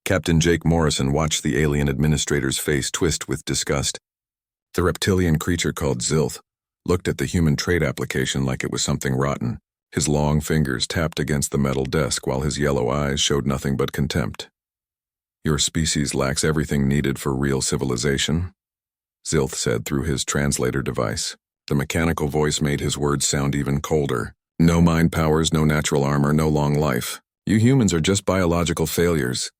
Captain Jake Morrison watched the alien administrator's face twist with disgust. The reptilian creature called Zilth looked at the human trade application like it was something rotten. His long fingers tapped against the metal desk while his yellow eyes showed nothing but contempt. "Your species lacks everything needed for real civilization," Zilth said through his translator device. The mechanical voice made his words sound even colder. "No mind powers, no natural armor, no long life. You humans are just biological failures."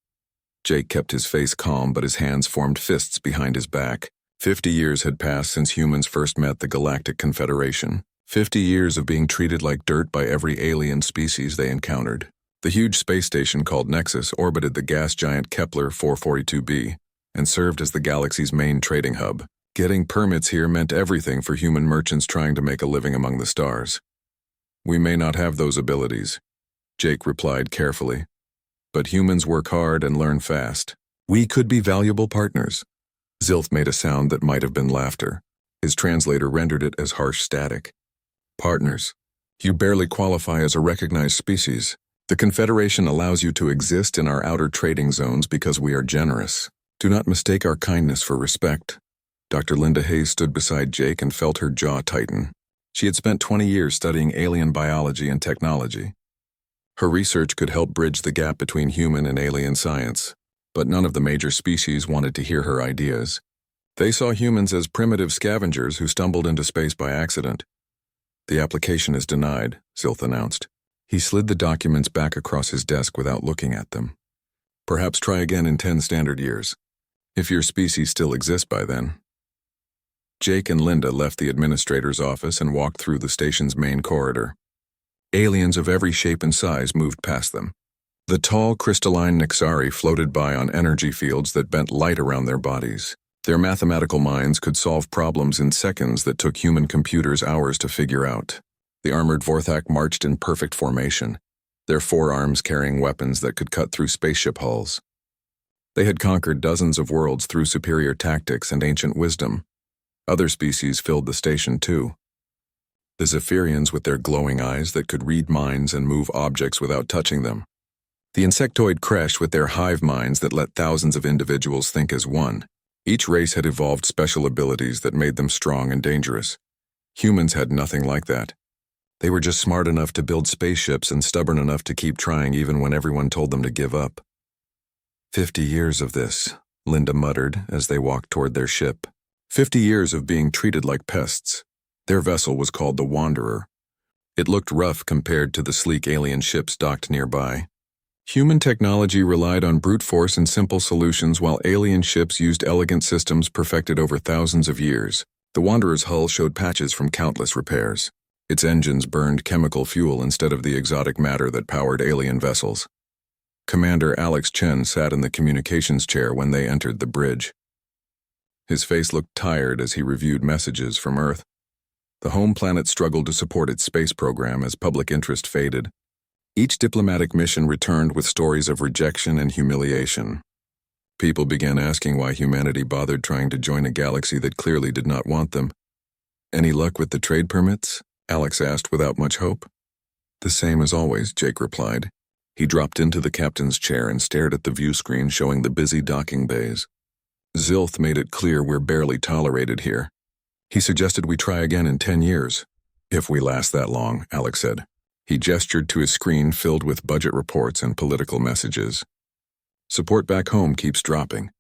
Jake kept his face calm, but his hands formed fists behind his back. 50 years had passed since humans first met the Galactic Confederation. 50 years of being treated like dirt by every alien species they encountered. The huge space station called Nexus orbited the gas giant Kepler 442b and served as the galaxy's main trading hub. Getting permits here meant everything for human merchants trying to make a living among the stars. "We may not have those abilities," Jake replied carefully, "but humans work hard and learn fast. We could be valuable partners." Zilth made a sound that might have been laughter. His translator rendered it as harsh static. "Partners. You barely qualify as a recognized species. The Confederation allows you to exist in our outer trading zones because we are generous. Do not mistake our kindness for respect." Dr. Linda Hayes stood beside Jake and felt her jaw tighten. She had spent 20 years studying alien biology and technology. Her research could help bridge the gap between human and alien science, but none of the major species wanted to hear her ideas. They saw humans as primitive scavengers who stumbled into space by accident. "The application is denied," Zilth announced. He slid the documents back across his desk without looking at them. "Perhaps try again in 10 standard years, if your species still exists by then." Jake and Linda left the administrator's office and walked through the station's main corridor. Aliens of every shape and size moved past them. The tall, crystalline Nixari floated by on energy fields that bent light around their bodies. Their mathematical minds could solve problems in seconds that took human computers hours to figure out. The armored Vorthak marched in perfect formation, their forearms carrying weapons that could cut through spaceship hulls. They had conquered dozens of worlds through superior tactics and ancient wisdom. Other species filled the station too. The Zephyrians with their glowing eyes that could read minds and move objects without touching them. The insectoid Kresh with their hive minds that let thousands of individuals think as one. Each race had evolved special abilities that made them strong and dangerous. Humans had nothing like that. They were just smart enough to build spaceships and stubborn enough to keep trying even when everyone told them to give up. 50 years of this, Linda muttered as they walked toward their ship. 50 years of being treated like pests. Their vessel was called the Wanderer. It looked rough compared to the sleek alien ships docked nearby. Human technology relied on brute force and simple solutions, while alien ships used elegant systems perfected over thousands of years. The Wanderer's hull showed patches from countless repairs. Its engines burned chemical fuel instead of the exotic matter that powered alien vessels. Commander Alex Chen sat in the communications chair when they entered the bridge. His face looked tired as he reviewed messages from Earth. The home planet struggled to support its space program as public interest faded. Each diplomatic mission returned with stories of rejection and humiliation. People began asking why humanity bothered trying to join a galaxy that clearly did not want them. "Any luck with the trade permits?" Alex asked without much hope. "The same as always," Jake replied. He dropped into the captain's chair and stared at the view screen showing the busy docking bays. "Zilth made it clear we're barely tolerated here. He suggested we try again in 10 years. If we last that long," Alex said. He gestured to his screen filled with budget reports and political messages. "Support back home keeps dropping.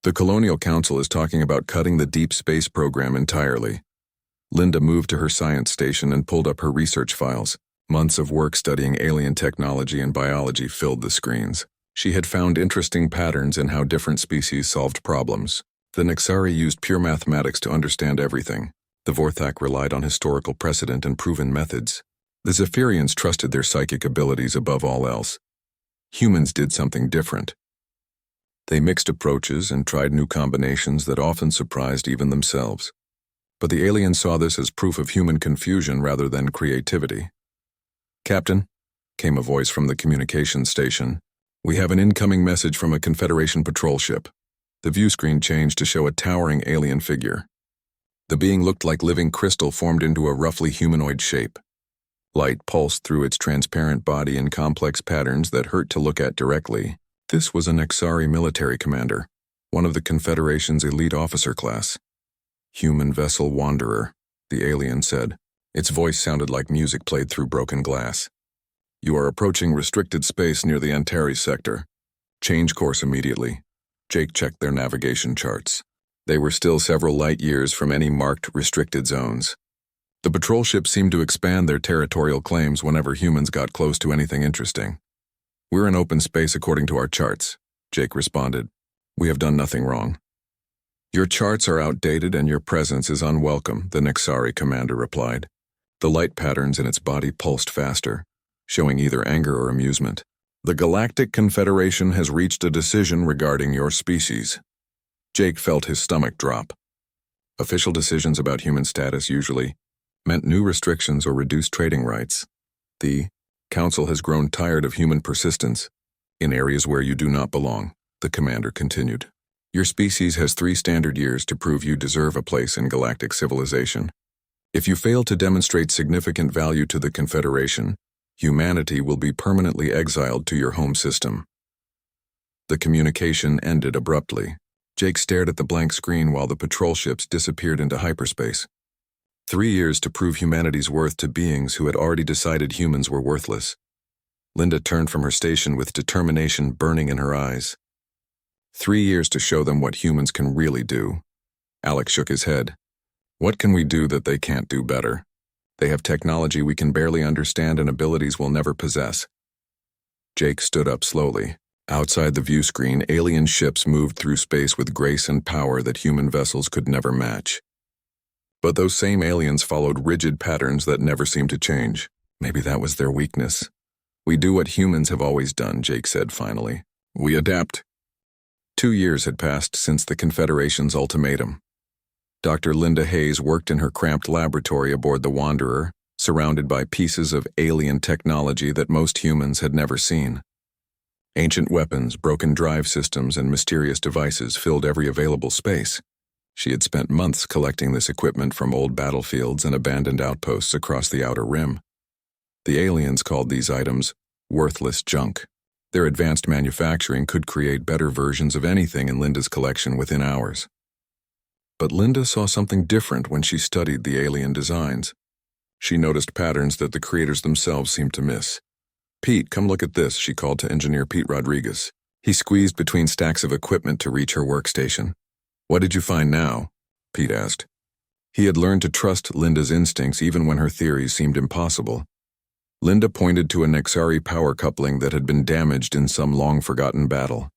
The Colonial Council is talking about cutting the deep space program entirely." Linda moved to her science station and pulled up her research files. Months of work studying alien technology and biology filled the screens. She had found interesting patterns in how different species solved problems. The Nixari used pure mathematics to understand everything. The Vorthak relied on historical precedent and proven methods. The Zephyrians trusted their psychic abilities above all else. Humans did something different. They mixed approaches and tried new combinations that often surprised even themselves. But the aliens saw this as proof of human confusion rather than creativity. "Captain," came a voice from the communications station, "we have an incoming message from a Confederation patrol ship." The view screen changed to show a towering alien figure. The being looked like living crystal formed into a roughly humanoid shape. Light pulsed through its transparent body in complex patterns that hurt to look at directly. This was a Nexari military commander, one of the Confederation's elite officer class. Human vessel Wanderer, the alien said. Its voice sounded like music played through broken glass. You are approaching restricted space near the Antares sector. Change course immediately. Jake checked their navigation charts. They were still several light years from any marked restricted zones. The patrol ships seemed to expand their territorial claims whenever humans got close to anything interesting. We're in open space according to our charts, Jake responded. We have done nothing wrong. Your charts are outdated and your presence is unwelcome, the Nexari commander replied. The light patterns in its body pulsed faster, showing either anger or amusement. The Galactic Confederation has reached a decision regarding your species. Jake felt his stomach drop. Official decisions about human status usually meant new restrictions or reduced trading rights. The Council has grown tired of human persistence in areas where you do not belong, the commander continued. Your species has 3 standard years to prove you deserve a place in galactic civilization. If you fail to demonstrate significant value to the Confederation, humanity will be permanently exiled to your home system. The communication ended abruptly. Jake stared at the blank screen while the patrol ships disappeared into hyperspace. 3 years to prove humanity's worth to beings who had already decided humans were worthless. Linda turned from her station with determination burning in her eyes. 3 years to show them what humans can really do. Alex shook his head. What can we do that they can't do better? They have technology we can barely understand and abilities we'll never possess. Jake stood up slowly. Outside the view screen, alien ships moved through space with grace and power that human vessels could never match. But those same aliens followed rigid patterns that never seemed to change. Maybe that was their weakness. We do what humans have always done, Jake said finally. We adapt. 2 years had passed since the Confederation's ultimatum. Dr. Linda Hayes worked in her cramped laboratory aboard the Wanderer, surrounded by pieces of alien technology that most humans had never seen. Ancient weapons, broken drive systems, and mysterious devices filled every available space. She had spent months collecting this equipment from old battlefields and abandoned outposts across the outer rim. The aliens called these items worthless junk. Their advanced manufacturing could create better versions of anything in Linda's collection within hours. But Linda saw something different when she studied the alien designs. She noticed patterns that the creators themselves seemed to miss. Pete, come look at this, she called to engineer Pete Rodriguez. He squeezed between stacks of equipment to reach her workstation. What did you find now? Pete asked. He had learned to trust Linda's instincts even when her theories seemed impossible. Linda pointed to a Nexari power coupling that had been damaged in some long-forgotten battle.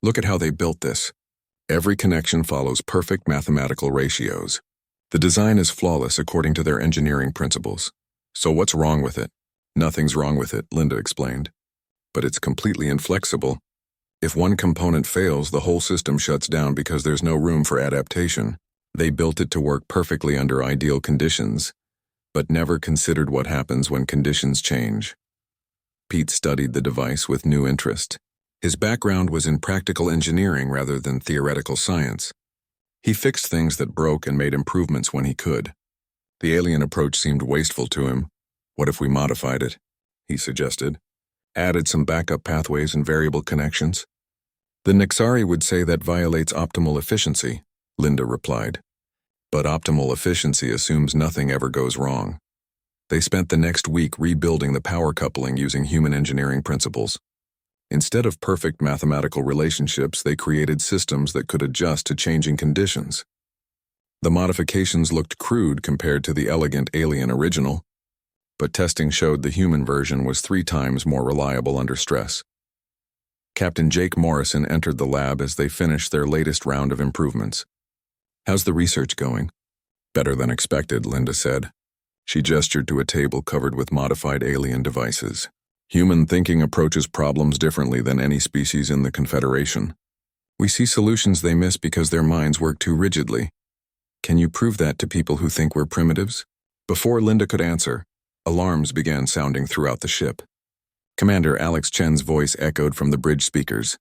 Look at how they built this. Every connection follows perfect mathematical ratios. The design is flawless according to their engineering principles. So what's wrong with it? Nothing's wrong with it, Linda explained. But it's completely inflexible. If one component fails, the whole system shuts down because there's no room for adaptation. They built it to work perfectly under ideal conditions, but never considered what happens when conditions change. Pete studied the device with new interest. His background was in practical engineering rather than theoretical science. He fixed things that broke and made improvements when he could. The alien approach seemed wasteful to him. What if we modified it? He suggested. Added some backup pathways and variable connections. The Nexari would say that violates optimal efficiency, Linda replied. But optimal efficiency assumes nothing ever goes wrong. They spent the next week rebuilding the power coupling using human engineering principles. Instead of perfect mathematical relationships, they created systems that could adjust to changing conditions. The modifications looked crude compared to the elegant alien original, but testing showed the human version was 3 times more reliable under stress. Captain Jake Morrison entered the lab as they finished their latest round of improvements. How's the research going? Better than expected, Linda said. She gestured to a table covered with modified alien devices. Human thinking approaches problems differently than any species in the Confederation. We see solutions they miss because their minds work too rigidly. Can you prove that to people who think we're primitives? Before Linda could answer, alarms began sounding throughout the ship. Commander Alex Chen's voice echoed from the bridge speakers.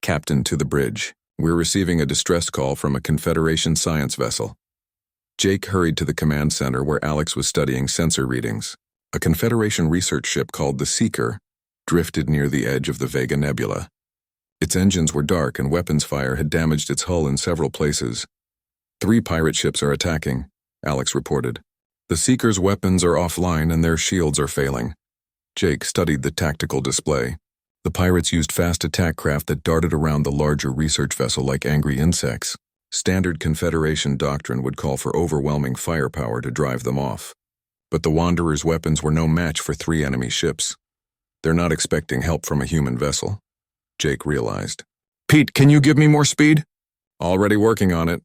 Captain to the bridge. We're receiving a distress call from a Confederation science vessel. Jake hurried to the command center where Alex was studying sensor readings. A Confederation research ship called the Seeker drifted near the edge of the Vega Nebula. Its engines were dark and weapons fire had damaged its hull in several places. 3 pirate ships are attacking, Alex reported. The Seekers' weapons are offline and their shields are failing. Jake studied the tactical display. The pirates used fast attack craft that darted around the larger research vessel like angry insects. Standard Confederation doctrine would call for overwhelming firepower to drive them off. But the Wanderers' weapons were no match for 3 enemy ships. They're not expecting help from a human vessel, Jake realized. Pete, can you give me more speed? Already working on it,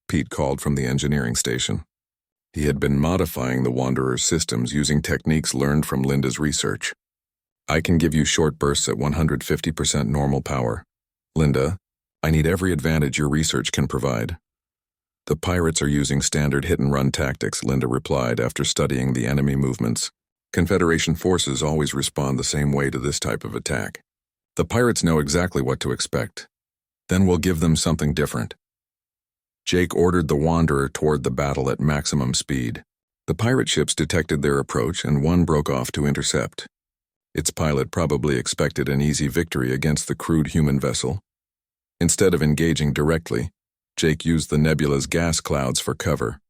Pete called from the engineering station. He had been modifying the Wanderers' systems using techniques learned from Linda's research. I can give you short bursts at 150% normal power. Linda, I need every advantage your research can provide. The pirates are using standard hit-and-run tactics, Linda replied after studying the enemy movements. Confederation forces always respond the same way to this type of attack. The pirates know exactly what to expect. Then we'll give them something different. Jake ordered the Wanderer toward the battle at maximum speed. The pirate ships detected their approach and one broke off to intercept. Its pilot probably expected an easy victory against the crude human vessel. Instead of engaging directly, Jake used the nebula's gas clouds for cover.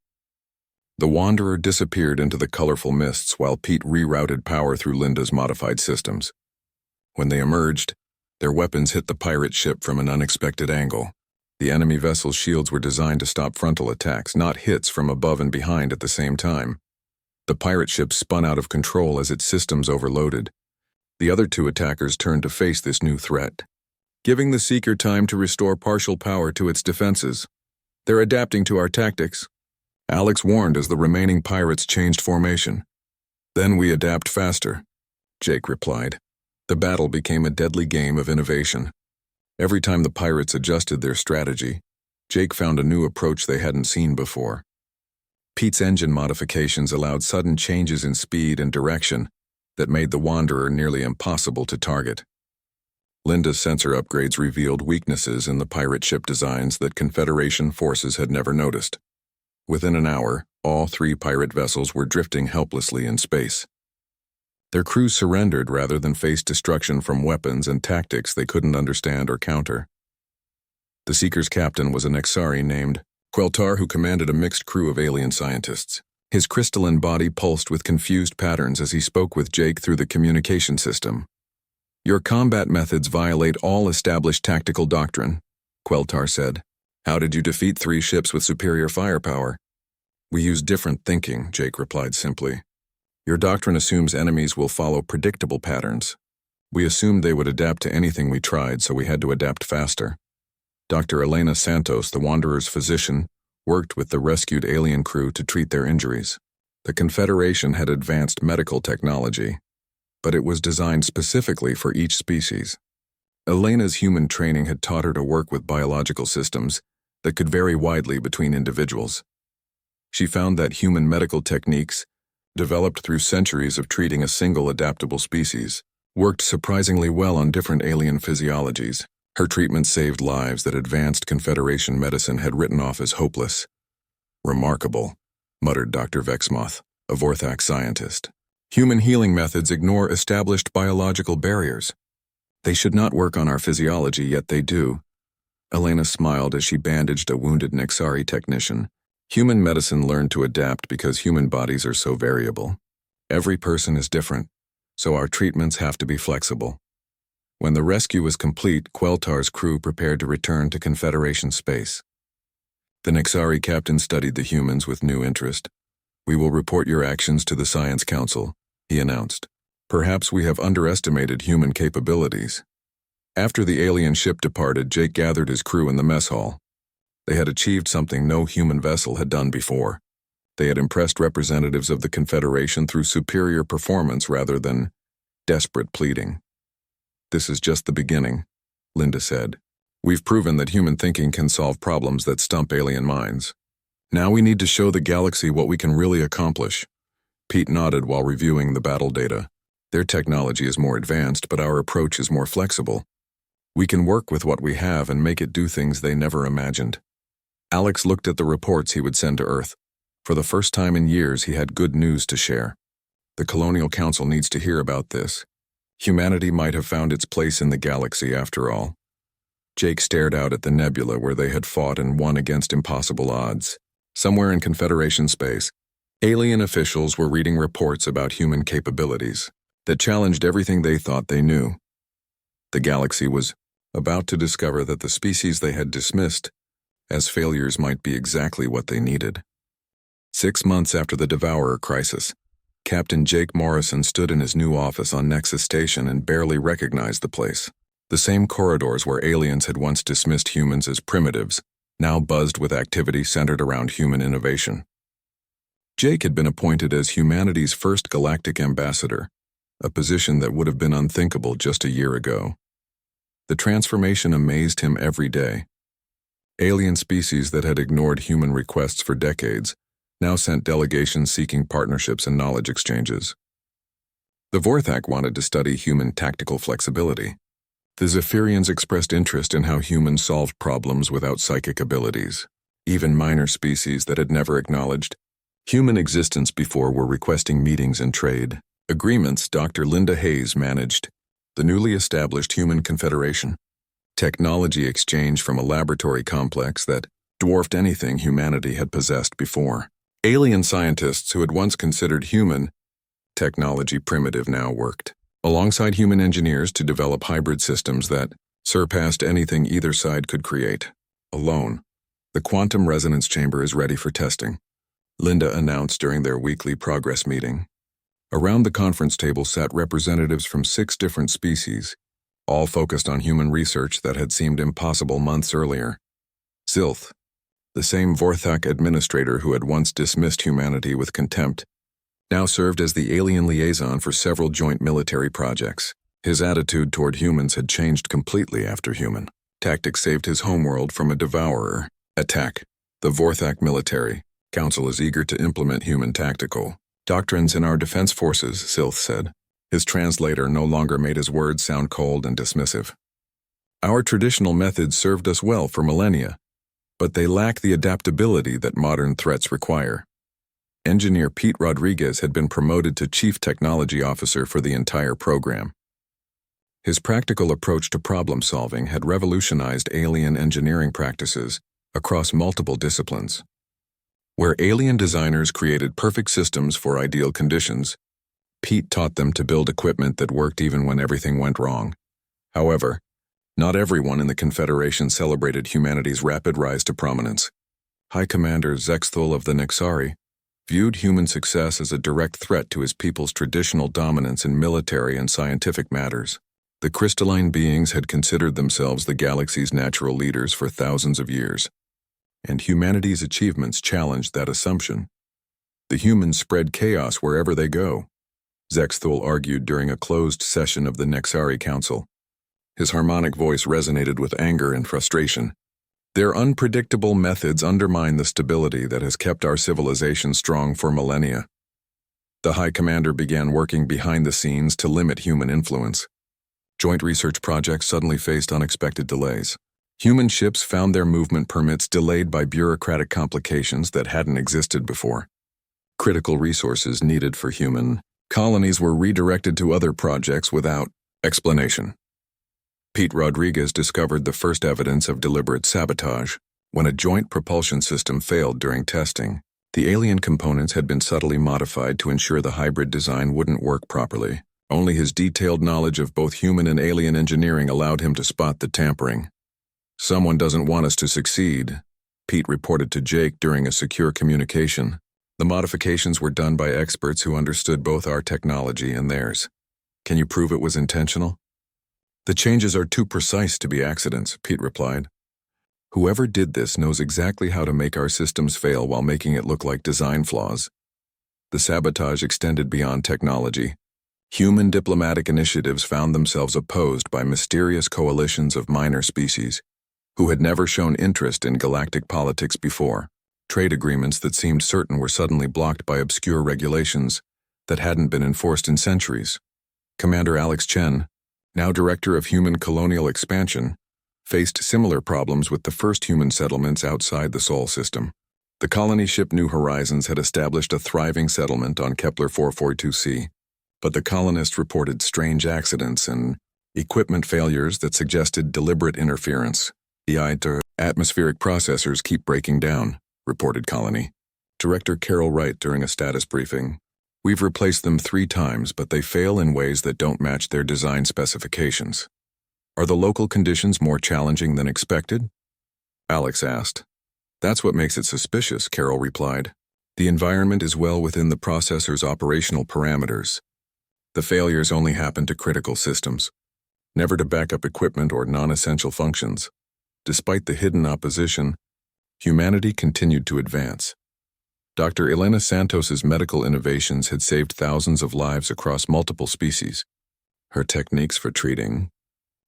The Wanderer disappeared into the colorful mists while Pete rerouted power through Linda's modified systems. When they emerged, their weapons hit the pirate ship from an unexpected angle. The enemy vessel's shields were designed to stop frontal attacks, not hits from above and behind at the same time. The pirate ship spun out of control as its systems overloaded. The other 2 attackers turned to face this new threat, giving the Seeker time to restore partial power to its defenses. They're adapting to our tactics, Alex warned as the remaining pirates changed formation. Then we adapt faster, Jake replied. The battle became a deadly game of innovation. Every time the pirates adjusted their strategy, Jake found a new approach they hadn't seen before. Pete's engine modifications allowed sudden changes in speed and direction that made the Wanderer nearly impossible to target. Linda's sensor upgrades revealed weaknesses in the pirate ship designs that Confederation forces had never noticed. Within an hour, all 3 pirate vessels were drifting helplessly in space. Their crews surrendered rather than face destruction from weapons and tactics they couldn't understand or counter. The Seeker's captain was a Nexari named Queltar who commanded a mixed crew of alien scientists. His crystalline body pulsed with confused patterns as he spoke with Jake through the communication system. Your combat methods violate all established tactical doctrine, Queltar said. How did you defeat 3 ships with superior firepower? We use different thinking, Jake replied simply. Your doctrine assumes enemies will follow predictable patterns. We assumed they would adapt to anything we tried, so we had to adapt faster. Dr. Elena Santos, the Wanderer's physician, worked with the rescued alien crew to treat their injuries. The Confederation had advanced medical technology, but it was designed specifically for each species. Elena's human training had taught her to work with biological systems that could vary widely between individuals. She found that human medical techniques, developed through centuries of treating a single adaptable species, worked surprisingly well on different alien physiologies. Her treatment saved lives that advanced Confederation medicine had written off as hopeless. Remarkable, muttered Dr. Vexmoth, a Vorthak scientist. Human healing methods ignore established biological barriers. They should not work on our physiology, yet they do. Elena smiled as she bandaged a wounded Nexari technician. Human medicine learned to adapt because human bodies are so variable. Every person is different, so our treatments have to be flexible. When the rescue was complete, Queltar's crew prepared to return to Confederation space. The Nexari captain studied the humans with new interest. We will report your actions to the Science Council, he announced. Perhaps we have underestimated human capabilities. After the alien ship departed, Jake gathered his crew in the mess hall. They had achieved something no human vessel had done before. They had impressed representatives of the Confederation through superior performance rather than desperate pleading. This is just the beginning, Linda said. We've proven that human thinking can solve problems that stump alien minds. Now we need to show the galaxy what we can really accomplish. Pete nodded while reviewing the battle data. Their technology is more advanced, but our approach is more flexible. We can work with what we have and make it do things they never imagined. Alex looked at the reports he would send to Earth. For the first time in years, he had good news to share. The Colonial Council needs to hear about this. Humanity might have found its place in the galaxy after all. Jake stared out at the nebula where they had fought and won against impossible odds. Somewhere in Confederation space, alien officials were reading reports about human capabilities that challenged everything they thought they knew. The galaxy was about to discover that the species they had dismissed as failures might be exactly what they needed. 6 months after the Devourer crisis, Captain Jake Morrison stood in his new office on Nexus Station and barely recognized the place. The same corridors where aliens had once dismissed humans as primitives now buzzed with activity centered around human innovation. Jake had been appointed as humanity's first galactic ambassador, a position that would have been unthinkable just a year ago. The transformation amazed him every day. Alien species that had ignored human requests for decades now sent delegations seeking partnerships and knowledge exchanges. The Vorthak wanted to study human tactical flexibility. The Zephyrians expressed interest in how humans solved problems without psychic abilities. Even minor species that had never acknowledged human existence before were requesting meetings and trade agreements. Dr. Linda Hayes managed the newly established Human Confederation, technology exchange from a laboratory complex that dwarfed anything humanity had possessed before. Alien scientists who had once considered human technology primitive now worked alongside human engineers to develop hybrid systems that surpassed anything either side could create alone. The quantum resonance chamber is ready for testing, Linda announced during their weekly progress meeting. Around the conference table sat representatives from 6 different species, all focused on human research that had seemed impossible months earlier. Zilth, the same Vorthak administrator who had once dismissed humanity with contempt, now served as the alien liaison for several joint military projects. His attitude toward humans had changed completely after human tactics saved his homeworld from a devourer attack. The Vorthak Military Council is eager to implement human tactical doctrines in our defense forces, Zilth said. His translator no longer made his words sound cold and dismissive. Our traditional methods served us well for millennia, but they lack the adaptability that modern threats require. Engineer Pete Rodriguez had been promoted to Chief Technology Officer for the entire program. His practical approach to problem-solving had revolutionized alien engineering practices across multiple disciplines. Where alien designers created perfect systems for ideal conditions, Pete taught them to build equipment that worked even when everything went wrong. However, not everyone in the Confederation celebrated humanity's rapid rise to prominence. High Commander Zexthul of the Nexari viewed human success as a direct threat to his people's traditional dominance in military and scientific matters. The crystalline beings had considered themselves the galaxy's natural leaders for thousands of years, and humanity's achievements challenged that assumption. The humans spread chaos wherever they go, Zexthul argued during a closed session of the Nexari Council. His harmonic voice resonated with anger and frustration. Their unpredictable methods undermine the stability that has kept our civilization strong for millennia. The High Commander began working behind the scenes to limit human influence. Joint research projects suddenly faced unexpected delays. Human ships found their movement permits delayed by bureaucratic complications that hadn't existed before. Critical resources needed for human colonies were redirected to other projects without explanation. Pete Rodriguez discovered the first evidence of deliberate sabotage when a joint propulsion system failed during testing. The alien components had been subtly modified to ensure the hybrid design wouldn't work properly. Only his detailed knowledge of both human and alien engineering allowed him to spot the tampering. Someone doesn't want us to succeed, Pete reported to Jake during a secure communication. The modifications were done by experts who understood both our technology and theirs. Can you prove it was intentional? The changes are too precise to be accidents, Pete replied. Whoever did this knows exactly how to make our systems fail while making it look like design flaws. The sabotage extended beyond technology. Human diplomatic initiatives found themselves opposed by mysterious coalitions of minor species who had never shown interest in galactic politics before. Trade agreements that seemed certain were suddenly blocked by obscure regulations that hadn't been enforced in centuries. Commander Alex Chen, now Director of Human Colonial Expansion, faced similar problems with the first human settlements outside the Sol system. The colony ship New Horizons had established a thriving settlement on Kepler 442c, but the colonists reported strange accidents and Equipment failures that suggested deliberate interference. The atmospheric processors keep breaking down, reported Colony. Director Carol Wright during a status briefing. We've replaced them 3 times, but they fail in ways that don't match their design specifications. Are the local conditions more challenging than expected? Alex asked. That's what makes it suspicious, Carol replied. The environment is well within the processor's operational parameters. The failures only happen to critical systems, never to backup equipment or non-essential functions. Despite the hidden opposition, humanity continued to advance. Dr. Elena Santos's medical innovations had saved thousands of lives across multiple species. Her techniques for treating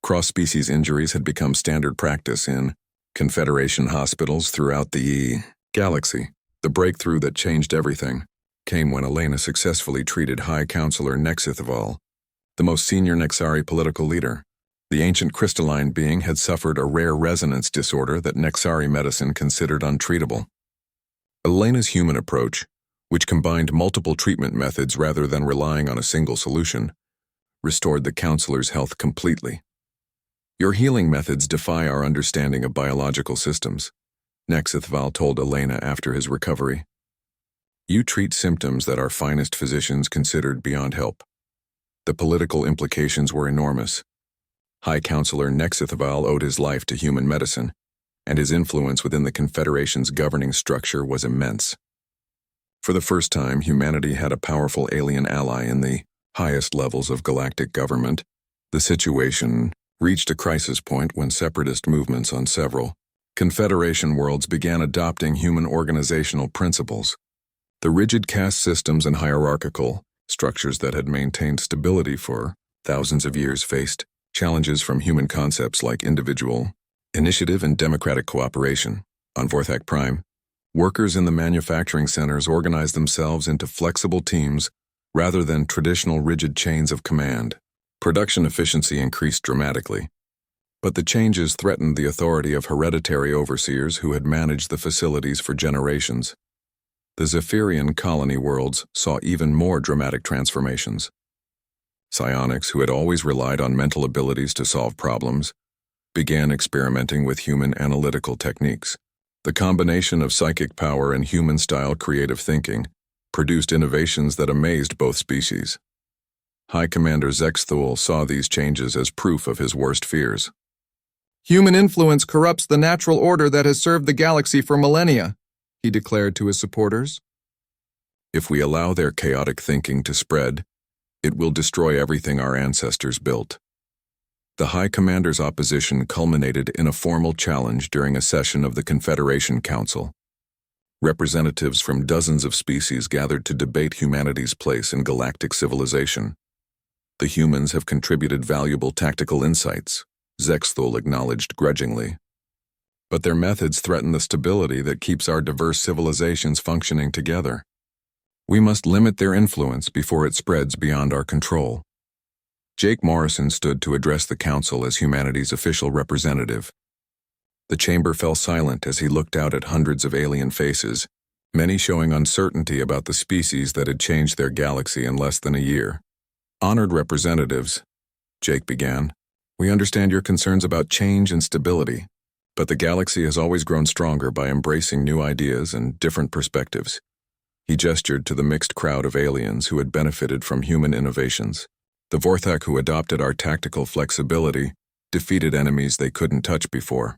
cross-species injuries had become standard practice in Confederation hospitals throughout the galaxy. The breakthrough that changed everything came when Elena successfully treated High Counselor Nexithval, the most senior Nexari political leader. The ancient crystalline being had suffered a rare resonance disorder that Nexari medicine considered untreatable. Elena's human approach, which combined multiple treatment methods rather than relying on a single solution, restored the counselor's health completely. Your healing methods defy our understanding of biological systems, Nexithval told Elena after his recovery. You treat symptoms that our finest physicians considered beyond help. The political implications were enormous. High Counselor Nexithval owed his life to human medicine, and his influence within the Confederation's governing structure was immense. For the first time, humanity had a powerful alien ally in the highest levels of galactic government. The situation reached a crisis point when separatist movements on several Confederation worlds began adopting human organizational principles. The rigid caste systems and hierarchical structures that had maintained stability for thousands of years faced challenges from human concepts like individual initiative and democratic cooperation. On Vorthak Prime, workers in the manufacturing centers organized themselves into flexible teams rather than traditional rigid chains of command. Production efficiency increased dramatically, but the changes threatened the authority of hereditary overseers who had managed the facilities for generations. The Zephyrian colony worlds saw even more dramatic transformations. Psionics, who had always relied on mental abilities to solve problems, began experimenting with human analytical techniques. The combination of psychic power and human-style creative thinking produced innovations that amazed both species. High Commander Zexthul saw these changes as proof of his worst fears. Human influence corrupts the natural order that has served the galaxy for millennia, he declared to his supporters. If we allow their chaotic thinking to spread, it will destroy everything our ancestors built. The High Commander's opposition culminated in a formal challenge during a session of the Confederation Council. Representatives from dozens of species gathered to debate humanity's place in galactic civilization. The humans have contributed valuable tactical insights, Zexthul acknowledged grudgingly. But their methods threaten the stability that keeps our diverse civilizations functioning together. We must limit their influence before it spreads beyond our control. Jake Morrison stood to address the council as humanity's official representative. The chamber fell silent as he looked out at hundreds of alien faces, many showing uncertainty about the species that had changed their galaxy in less than a year. Honored representatives, Jake began, we understand your concerns about change and stability, but the galaxy has always grown stronger by embracing new ideas and different perspectives. He gestured to the mixed crowd of aliens who had benefited from human innovations. The Vorthak who adopted our tactical flexibility defeated enemies they couldn't touch before.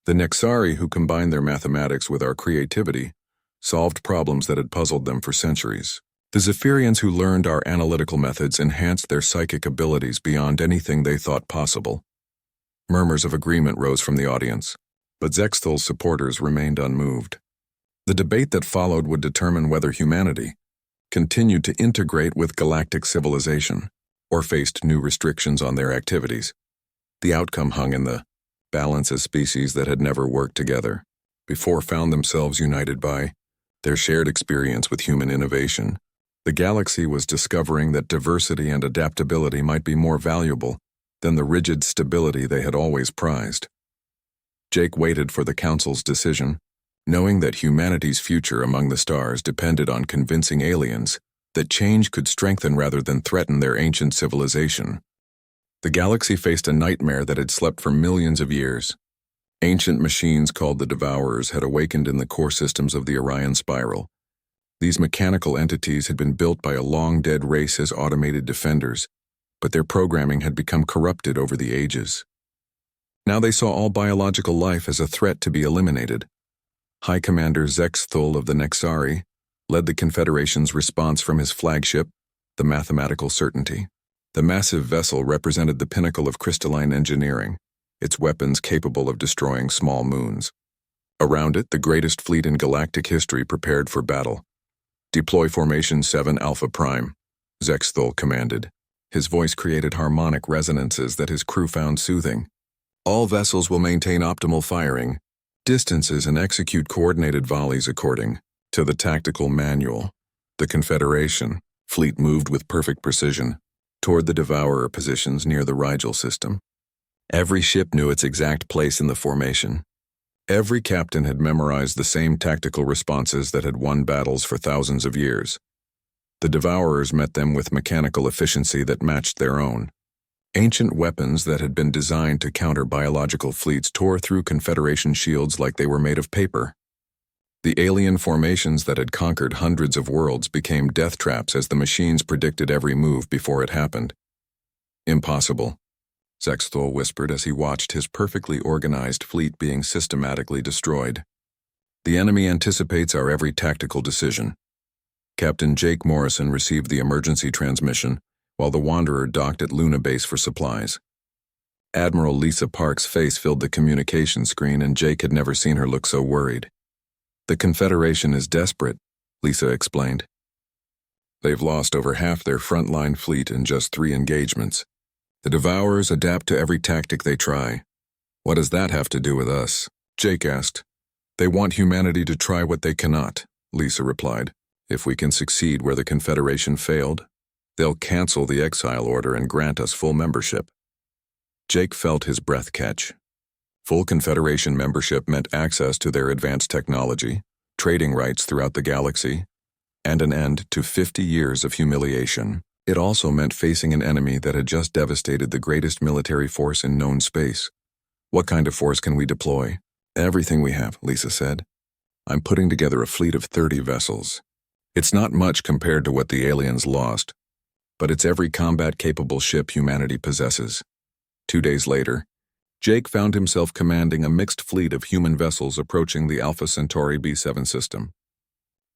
The Nexari who combined their mathematics with our creativity solved problems that had puzzled them for centuries. The Zephyrians who learned our analytical methods enhanced their psychic abilities beyond anything they thought possible. Murmurs of agreement rose from the audience, but Zexthul's supporters remained unmoved. The debate that followed would determine whether humanity continued to integrate with galactic civilization or faced new restrictions on their activities. The outcome hung in the balance as species that had never worked together before found themselves united by their shared experience with human innovation. The galaxy was discovering that diversity and adaptability might be more valuable than the rigid stability they had always prized. Jake waited for the council's decision, knowing that humanity's future among the stars depended on convincing aliens that change could strengthen rather than threaten their ancient civilization. The galaxy faced a nightmare that had slept for millions of years. Ancient machines called the Devourers had awakened in the core systems of the Orion Spiral. These mechanical entities had been built by a long-dead race as automated defenders, but their programming had become corrupted over the ages. Now they saw all biological life as a threat to be eliminated. High Commander Zex Thul of the Nexari led the Confederation's response from his flagship, the Mathematical Certainty. The massive vessel represented the pinnacle of crystalline engineering, its weapons capable of destroying small moons. Around it, the greatest fleet in galactic history prepared for battle. "Deploy Formation 7 Alpha Prime," Zex Thul commanded. His voice created harmonic resonances that his crew found soothing. "All vessels will maintain optimal firing, distances, and execute coordinated volleys according to the tactical manual." The Confederation fleet moved with perfect precision toward the Devourer positions near the Rigel system. Every ship knew its exact place in the formation. Every captain had memorized the same tactical responses that had won battles for thousands of years. The Devourers met them with mechanical efficiency that matched their own. Ancient weapons that had been designed to counter biological fleets tore through Confederation shields like they were made of paper. The alien formations that had conquered hundreds of worlds became death traps as the machines predicted every move before it happened. "Impossible," Zex Thul whispered as he watched his perfectly organized fleet being systematically destroyed. "The enemy anticipates our every tactical decision." Captain Jake Morrison received the emergency transmission, while the Wanderer docked at Luna Base for supplies. Admiral Lisa Park's face filled the communication screen, and Jake had never seen her look so worried. "The Confederation is desperate," Lisa explained. "They've lost over half their frontline fleet in just 3 engagements. The Devourers adapt to every tactic they try." "What does that have to do with us?" Jake asked. "They want humanity to try what they cannot," Lisa replied. "If we can succeed where the Confederation failed, they'll cancel the exile order and grant us full membership." Jake felt his breath catch. Full Confederation membership meant access to their advanced technology, trading rights throughout the galaxy, and an end to 50 years of humiliation. It also meant facing an enemy that had just devastated the greatest military force in known space. "What kind of force can we deploy?" "Everything we have," Lisa said. "I'm putting together a fleet of 30 vessels. It's not much compared to what the aliens lost, but it's every combat-capable ship humanity possesses." 2 days later, Jake found himself commanding a mixed fleet of human vessels approaching the Alpha Centauri B7 system.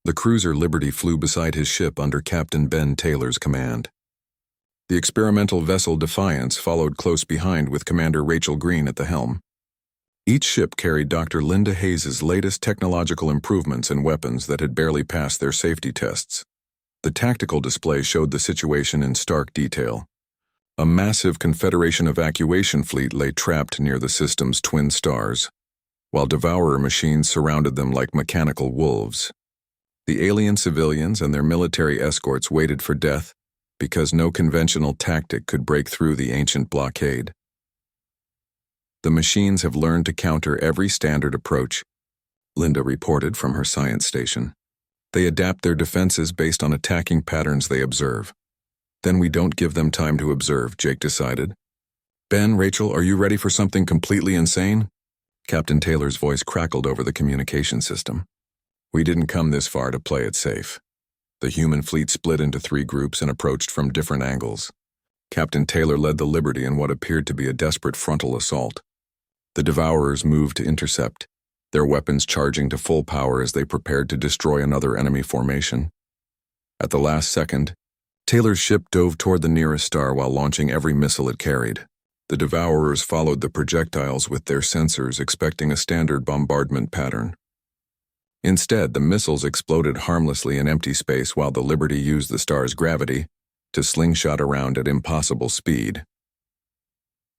The cruiser Liberty flew beside his ship under Captain Ben Taylor's command. The experimental vessel Defiance followed close behind with Commander Rachel Green at the helm. Each ship carried Dr. Linda Hayes' latest technological improvements and weapons that had barely passed their safety tests. The tactical display showed the situation in stark detail. A massive Confederation evacuation fleet lay trapped near the system's twin stars, while Devourer machines surrounded them like mechanical wolves. The alien civilians and their military escorts waited for death because no conventional tactic could break through the ancient blockade. "The machines have learned to counter every standard approach," Linda reported from her science station. "They adapt their defenses based on attacking patterns they observe." "Then we don't give them time to observe," Jake decided. "Ben, Rachel, are you ready for something completely insane?" Captain Taylor's voice crackled over the communication system. "We didn't come this far to play it safe." The human fleet split into 3 groups and approached from different angles. Captain Taylor led the Liberty in what appeared to be a desperate frontal assault. The Devourers moved to intercept, their weapons charging to full power as they prepared to destroy another enemy formation. At the last second, Taylor's ship dove toward the nearest star while launching every missile it carried. The Devourers followed the projectiles with their sensors, expecting a standard bombardment pattern. Instead, the missiles exploded harmlessly in empty space while the Liberty used the star's gravity to slingshot around at impossible speed.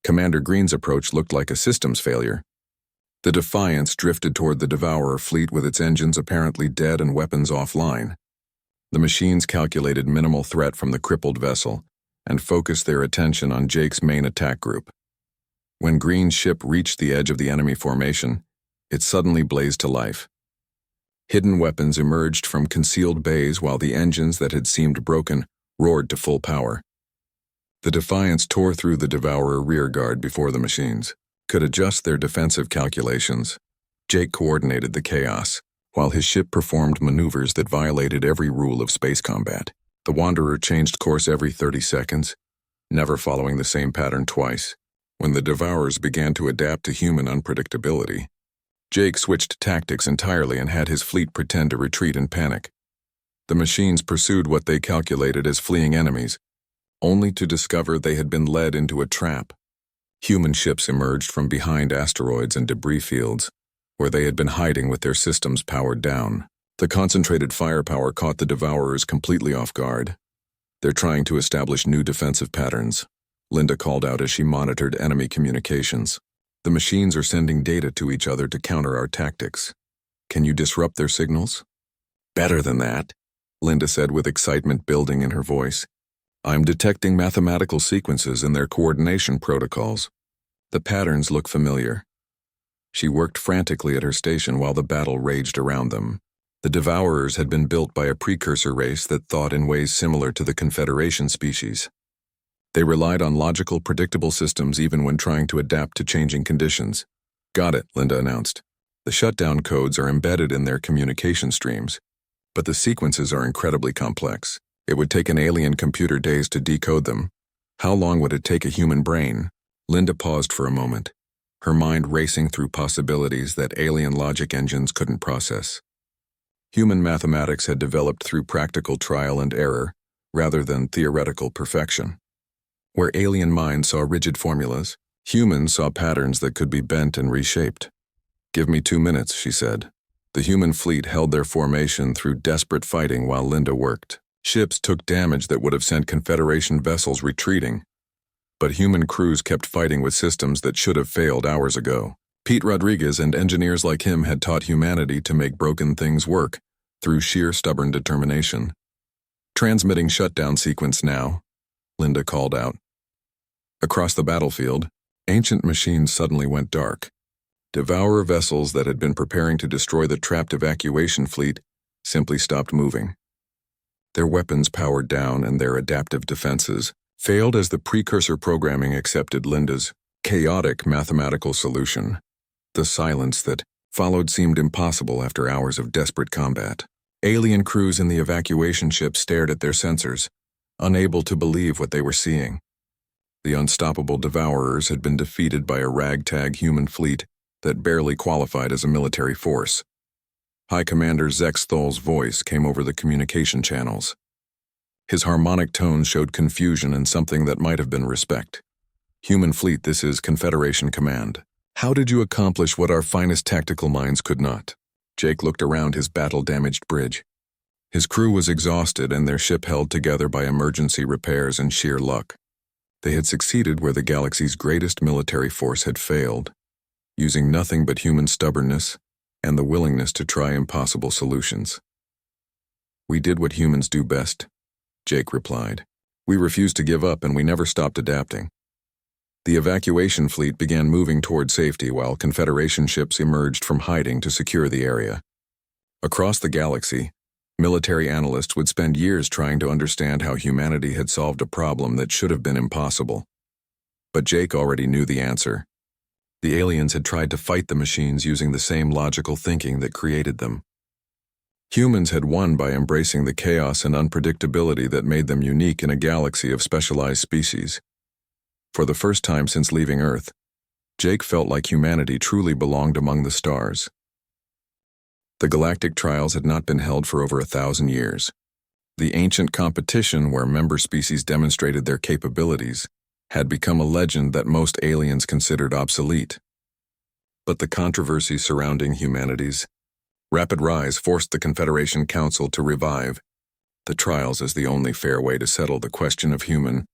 Commander Green's approach looked like a systems failure. The Defiance drifted toward the Devourer fleet with its engines apparently dead and weapons offline. The machines calculated minimal threat from the crippled vessel and focused their attention on Jake's main attack group. When Green's ship reached the edge of the enemy formation, it suddenly blazed to life. Hidden weapons emerged from concealed bays while the engines that had seemed broken roared to full power. The Defiance tore through the Devourer rearguard before the machines could adjust their defensive calculations. Jake coordinated the chaos, while his ship performed maneuvers that violated every rule of space combat. The Wanderer changed course every 30 seconds, never following the same pattern twice. When the Devourers began to adapt to human unpredictability, Jake switched tactics entirely and had his fleet pretend to retreat in panic. The machines pursued what they calculated as fleeing enemies, only to discover they had been led into a trap. Human ships emerged from behind asteroids and debris fields, where they had been hiding with their systems powered down. The concentrated firepower caught the Devourers completely off guard. They're trying to establish new defensive patterns, Linda called out as she monitored enemy communications. The machines are sending data to each other to counter our tactics. Can you disrupt their signals? Better than that, Linda said with excitement building in her voice. I'm detecting mathematical sequences in their coordination protocols. The patterns look familiar. She worked frantically at her station while the battle raged around them. The Devourers had been built by a precursor race that thought in ways similar to the Confederation species. They relied on logical, predictable systems even when trying to adapt to changing conditions. Got it, Linda announced. The shutdown codes are embedded in their communication streams, but the sequences are incredibly complex. It would take an alien computer days to decode them. How long would it take a human brain? Linda paused for a moment, her mind racing through possibilities that alien logic engines couldn't process. Human mathematics had developed through practical trial and error, rather than theoretical perfection. Where alien minds saw rigid formulas, humans saw patterns that could be bent and reshaped. Give me 2 minutes, she said. The human fleet held their formation through desperate fighting while Linda worked. Ships took damage that would have sent Confederation vessels retreating, but human crews kept fighting with systems that should have failed hours ago. Pete Rodriguez and engineers like him had taught humanity to make broken things work through sheer stubborn determination. Transmitting shutdown sequence now, Linda called out. Across the battlefield, ancient machines suddenly went dark. Devourer vessels that had been preparing to destroy the trapped evacuation fleet simply stopped moving. Their weapons powered down and their adaptive defenses failed as the precursor programming accepted Linda's chaotic mathematical solution. The silence that followed seemed impossible after hours of desperate combat. Alien crews in the evacuation ship stared at their sensors, unable to believe what they were seeing. The unstoppable Devourers had been defeated by a ragtag human fleet that barely qualified as a military force. High Commander Zex Thol's voice came over the communication channels. His harmonic tone showed confusion and something that might have been respect. Human fleet, this is Confederation Command. How did you accomplish what our finest tactical minds could not? Jake looked around his battle-damaged bridge. His crew was exhausted and their ship held together by emergency repairs and sheer luck. They had succeeded where the galaxy's greatest military force had failed, using nothing but human stubbornness and the willingness to try impossible solutions. We did what humans do best, Jake replied. We refused to give up and we never stopped adapting. The evacuation fleet began moving toward safety while Confederation ships emerged from hiding to secure the area. Across the galaxy, military analysts would spend years trying to understand how humanity had solved a problem that should have been impossible. But Jake already knew the answer. The aliens had tried to fight the machines using the same logical thinking that created them. Humans had won by embracing the chaos and unpredictability that made them unique in a galaxy of specialized species. For the first time since leaving Earth, Jake felt like humanity truly belonged among the stars. The galactic trials had not been held for over 1,000 years. The ancient competition where member species demonstrated their capabilities had become a legend that most aliens considered obsolete. But the controversy surrounding humanity's rapid rise forced the Confederation Council to revive the trials as the only fair way to settle the question of human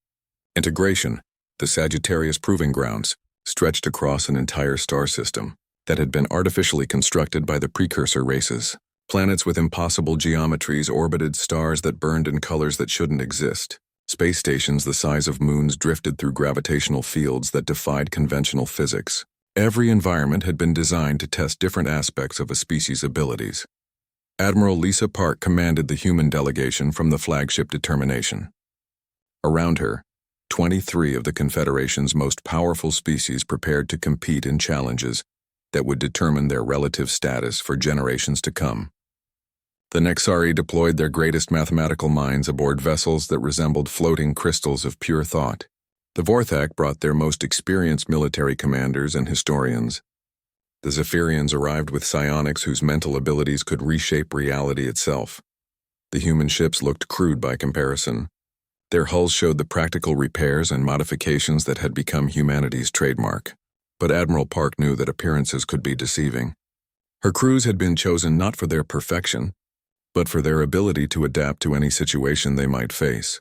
integration. The Sagittarius Proving Grounds stretched across an entire star system that had been artificially constructed by the precursor races. Planets with impossible geometries orbited stars that burned in colors that shouldn't exist. Space stations the size of moons drifted through gravitational fields that defied conventional physics. Every environment had been designed to test different aspects of a species' abilities. Admiral Lisa Park commanded the human delegation from the flagship Determination. Around her, 23 of the Confederation's most powerful species prepared to compete in challenges that would determine their relative status for generations to come. The Nexari deployed their greatest mathematical minds aboard vessels that resembled floating crystals of pure thought. The Vorthak brought their most experienced military commanders and historians. The Zephyrians arrived with psionics whose mental abilities could reshape reality itself. The human ships looked crude by comparison. Their hulls showed the practical repairs and modifications that had become humanity's trademark. But Admiral Park knew that appearances could be deceiving. Her crews had been chosen not for their perfection, but for their ability to adapt to any situation they might face.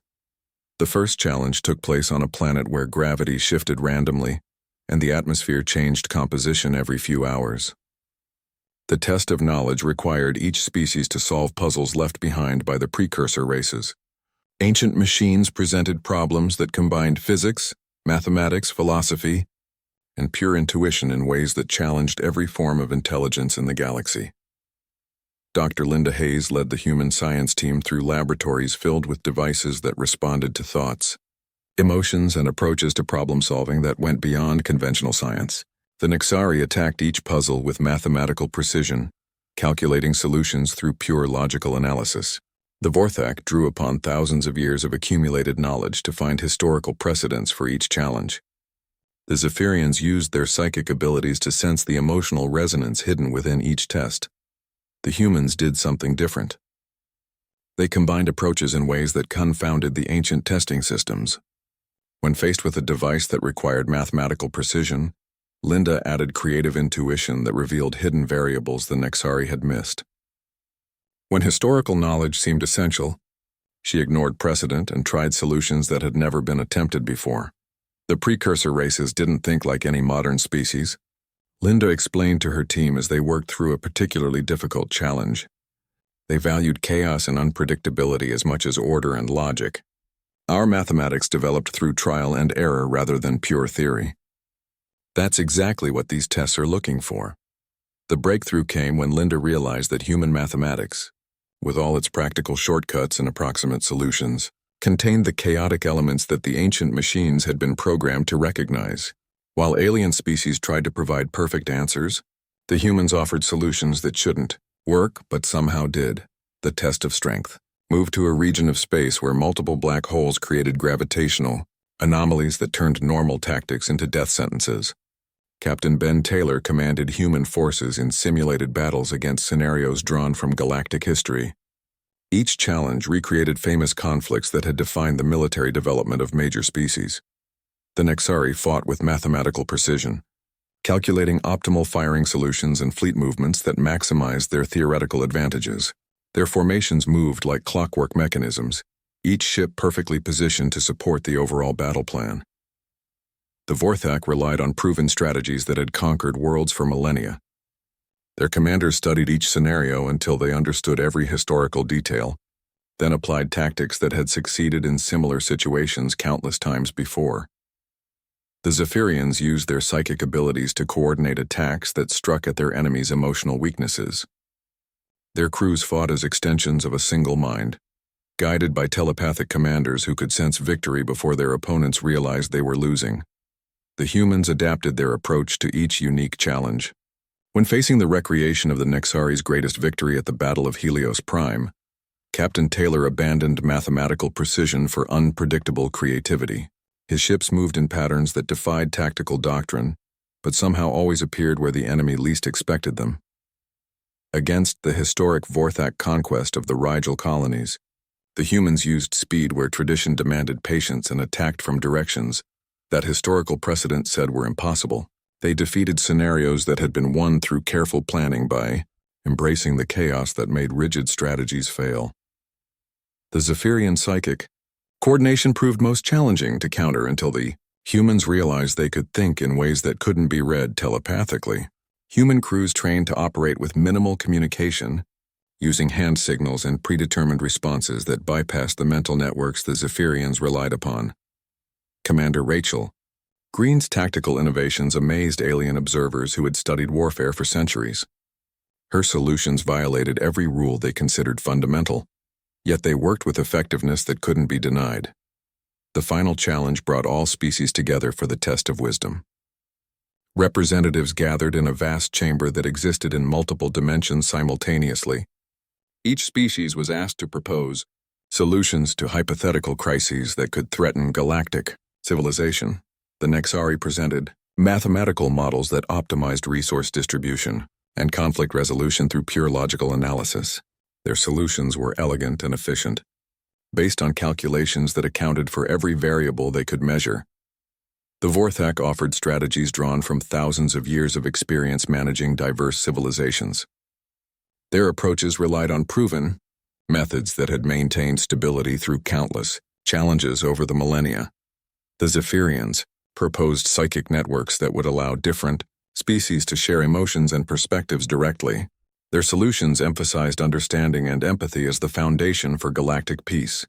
The first challenge took place on a planet where gravity shifted randomly, and the atmosphere changed composition every few hours. The test of knowledge required each species to solve puzzles left behind by the precursor races. Ancient machines presented problems that combined physics, mathematics, philosophy, and pure intuition in ways that challenged every form of intelligence in the galaxy. Dr. Linda Hayes led the human science team through laboratories filled with devices that responded to thoughts, emotions, and approaches to problem-solving that went beyond conventional science. The Nexari attacked each puzzle with mathematical precision, calculating solutions through pure logical analysis. The Vorthak drew upon thousands of years of accumulated knowledge to find historical precedents for each challenge. The Zephyrians used their psychic abilities to sense the emotional resonance hidden within each test. The humans did something different. They combined approaches in ways that confounded the ancient testing systems. When faced with a device that required mathematical precision, Linda added creative intuition that revealed hidden variables the Nexari had missed. When historical knowledge seemed essential, she ignored precedent and tried solutions that had never been attempted before. The precursor races didn't think like any modern species. Linda explained to her team as they worked through a particularly difficult challenge. They valued chaos and unpredictability as much as order and logic. Our mathematics developed through trial and error rather than pure theory. That's exactly what these tests are looking for. The breakthrough came when Linda realized that human mathematics, with all its practical shortcuts and approximate solutions, contained the chaotic elements that the ancient machines had been programmed to recognize. While alien species tried to provide perfect answers, the humans offered solutions that shouldn't work but somehow did. The test of strength. Moved to a region of space where multiple black holes created gravitational anomalies that turned normal tactics into death sentences. Captain Ben Taylor commanded human forces in simulated battles against scenarios drawn from galactic history. Each challenge recreated famous conflicts that had defined the military development of major species. The Nexari fought with mathematical precision, calculating optimal firing solutions and fleet movements that maximized their theoretical advantages. Their formations moved like clockwork mechanisms, each ship perfectly positioned to support the overall battle plan. The Vorthak relied on proven strategies that had conquered worlds for millennia. Their commanders studied each scenario until they understood every historical detail, then applied tactics that had succeeded in similar situations countless times before. The Zephyrians used their psychic abilities to coordinate attacks that struck at their enemies' emotional weaknesses. Their crews fought as extensions of a single mind, guided by telepathic commanders who could sense victory before their opponents realized they were losing. The humans adapted their approach to each unique challenge. When facing the recreation of the Nexari's greatest victory at the Battle of Helios Prime, Captain Taylor abandoned mathematical precision for unpredictable creativity. His ships moved in patterns that defied tactical doctrine, but somehow always appeared where the enemy least expected them. Against the historic Vorthak conquest of the Rigel colonies, the humans used speed where tradition demanded patience and attacked from directions that historical precedent said were impossible. They defeated scenarios that had been won through careful planning by embracing the chaos that made rigid strategies fail. The Zephyrian psychic coordination proved most challenging to counter until the humans realized they could think in ways that couldn't be read telepathically. Human crews trained to operate with minimal communication, using hand signals and predetermined responses that bypassed the mental networks the Zephyrians relied upon. Commander Rachel Green's tactical innovations amazed alien observers who had studied warfare for centuries. Her solutions violated every rule they considered fundamental, yet they worked with effectiveness that couldn't be denied. The final challenge brought all species together for the test of wisdom. Representatives gathered in a vast chamber that existed in multiple dimensions simultaneously. Each species was asked to propose solutions to hypothetical crises that could threaten galactic civilization. The Nexari presented mathematical models that optimized resource distribution and conflict resolution through pure logical analysis. Their solutions were elegant and efficient, based on calculations that accounted for every variable they could measure. The Vorthak offered strategies drawn from thousands of years of experience managing diverse civilizations. Their approaches relied on proven methods that had maintained stability through countless challenges over the millennia. The Zephyrians proposed psychic networks that would allow different species to share emotions and perspectives directly. Their solutions emphasized understanding and empathy as the foundation for galactic peace.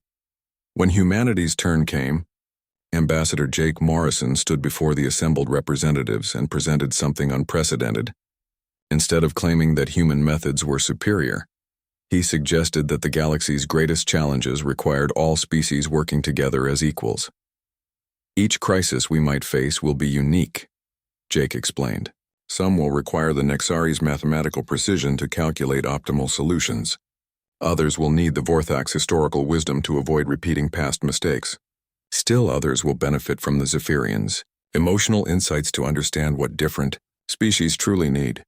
When humanity's turn came, Ambassador Jake Morrison stood before the assembled representatives and presented something unprecedented. Instead of claiming that human methods were superior, he suggested that the galaxy's greatest challenges required all species working together as equals. Each crisis we might face will be unique, Jake explained. Some will require the Nexari's mathematical precision to calculate optimal solutions. Others will need the Vorthak's historical wisdom to avoid repeating past mistakes. Still others will benefit from the Zephyrians' emotional insights to understand what different species truly need.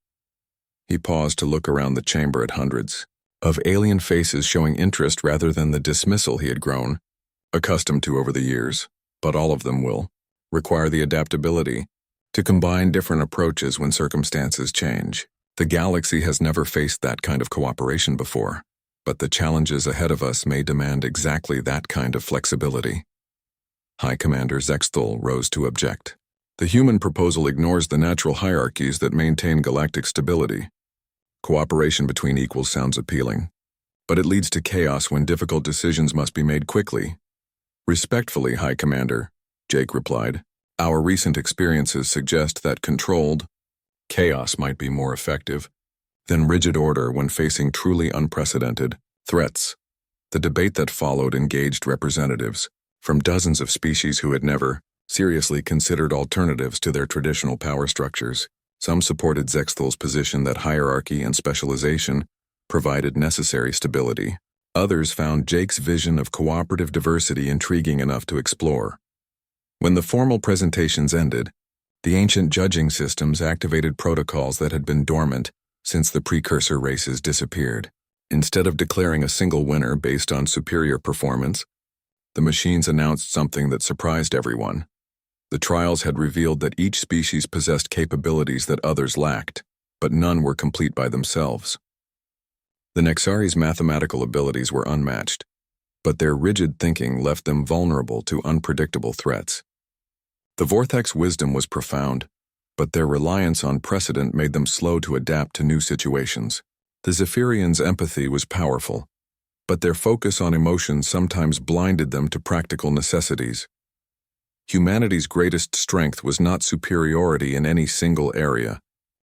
He paused to look around the chamber at hundreds of alien faces showing interest rather than the dismissal he had grown accustomed to over the years, but all of them will require the adaptability to combine different approaches when circumstances change. The galaxy has never faced that kind of cooperation before, but the challenges ahead of us may demand exactly that kind of flexibility. High Commander Zexthul rose to object. The human proposal ignores the natural hierarchies that maintain galactic stability. Cooperation between equals sounds appealing, but it leads to chaos when difficult decisions must be made quickly. Respectfully, High Commander, Jake replied, our recent experiences suggest that controlled chaos might be more effective than rigid order when facing truly unprecedented threats. The debate that followed engaged representatives from dozens of species who had never seriously considered alternatives to their traditional power structures. Some supported Zexthul's position that hierarchy and specialization provided necessary stability. Others found Jake's vision of cooperative diversity intriguing enough to explore. When the formal presentations ended, the ancient judging systems activated protocols that had been dormant since the precursor races disappeared. Instead of declaring a single winner based on superior performance, the machines announced something that surprised everyone. The trials had revealed that each species possessed capabilities that others lacked, but none were complete by themselves. The Nexari's mathematical abilities were unmatched, but their rigid thinking left them vulnerable to unpredictable threats. The Vorthak's wisdom was profound, but their reliance on precedent made them slow to adapt to new situations. The Zephyrians' empathy was powerful, but their focus on emotions sometimes blinded them to practical necessities. Humanity's greatest strength was not superiority in any single area,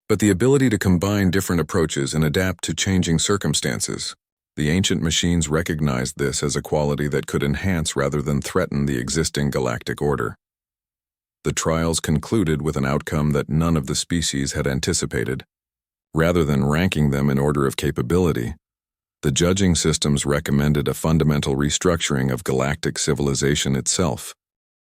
but the ability to combine different approaches and adapt to changing circumstances. The ancient machines recognized this as a quality that could enhance rather than threaten the existing galactic order. The trials concluded with an outcome that none of the species had anticipated. Rather than ranking them in order of capability, the judging systems recommended a fundamental restructuring of galactic civilization itself.